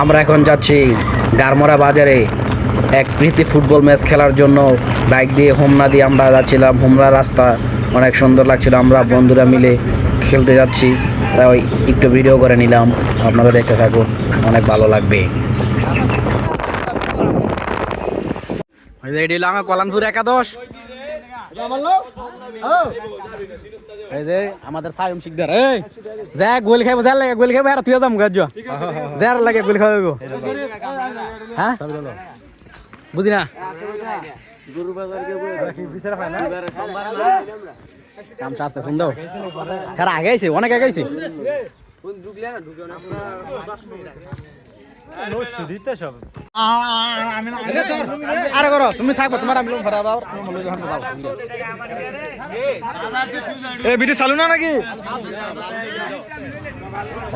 আমরা এখন যাচ্ছি গারমোরা বাজারে এক প্রীতি ফুটবল ম্যাচ খেলার জন্য। বাইক দিয়ে হোমনা দিয়ে আমরা যাচ্ছিলাম। হোমনা রাস্তা অনেক সুন্দর লাগছিল। আমরা বন্ধুরা মিলে খেলতে যাচ্ছি, তাই একটু ভিডিও করে নিলাম। আপনারা দেখতে থাকুন, অনেক ভালো লাগবে। এটি হলো আমার কল্যাণপুর একাদশ। এই যে আমাদের সায়ম শিকদার, এই যা গোল খাইবো, যা লাগে গোল খাইবো আর তুই যাম গাজ যার লাগে গোল খাইবো। হ্যাঁ বুঝি না কাম সারছে ফোন দাও। হ্যাঁ আগে আইছে, অনেক আগে আইছে। আরে করো তুমি থাকবো, তোমার আমি ভাড়া দাও। ভিডিও চালু না নাকি?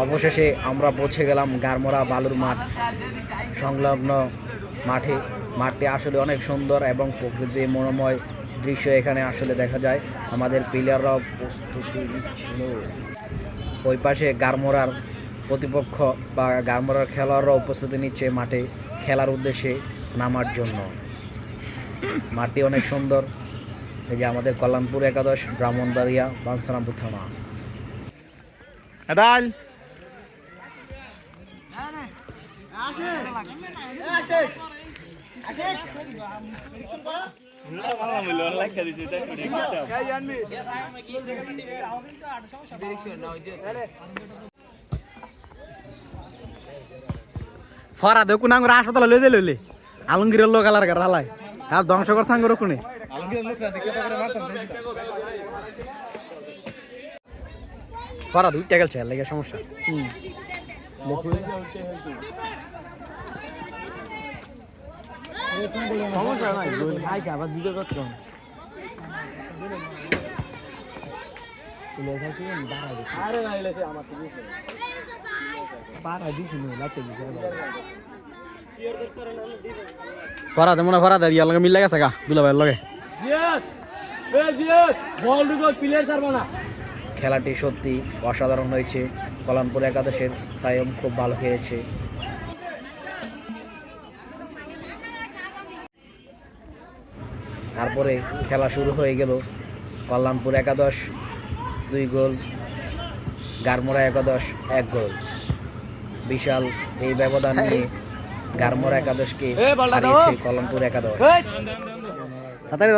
অবশেষে আমরা পৌঁছে গেলাম গারমোরা বালুর মাঠ সংলগ্ন মাঠে। মাঠটি আসলে অনেক সুন্দর এবং প্রকৃতি মনোময় দৃশ্য এখানে আসলে দেখা যায়। আমাদের প্লেয়াররাও প্রস্তুতি নিচ্ছিল। ওই পাশে গারমোরার প্রতিপক্ষ বা গারমোরার খেলোয়াড়রাও উপস্থিতি নিচ্ছে মাঠে খেলার উদ্দেশ্যে নামার জন্য। মাঠটি অনেক সুন্দর। এই যে আমাদের কল্যাণপুর একাদশ, ব্রাহ্মণবাড়িয়া বাঞ্ছারামপুর থানা। ফরা দেখো না হাসপাতাল লয়ে লইলে আলমগীরের লোক আলার হালাই আর ধ্বংসকর সাঙ্গর কোনে ফরা দুইটা গেলছে লাগে সমস্যা। সমস্যা নাই, গোল খাইছে আবার দিতে করতে আরে না এলেছে আমার তো পাড়া দিছি নি লাগতে দিছে। ফরা দে মনে ফরা দে ইয়ার লগে মিল লাগে সাকা দুলা ভাইয়ের লগে। বল ঢুকো, প্লেয়ার ছাড়বো না। খেলাটি সত্যি অসাধারণ হয়েছে। কল্যাণপুর একাদশের সায়ম খুব ভালো খেলেছে। তারপরে খেলা শুরু হয়ে গেল। কল্যাণপুর একাদশ 2 গোল, গারমোরা একাদশ 1 গোল। বিশাল এই ব্যবধান নিয়ে গারমোরা একাদশকে হারিয়েছে কল্যাণপুর একাদশ। তাড়াতাড়ি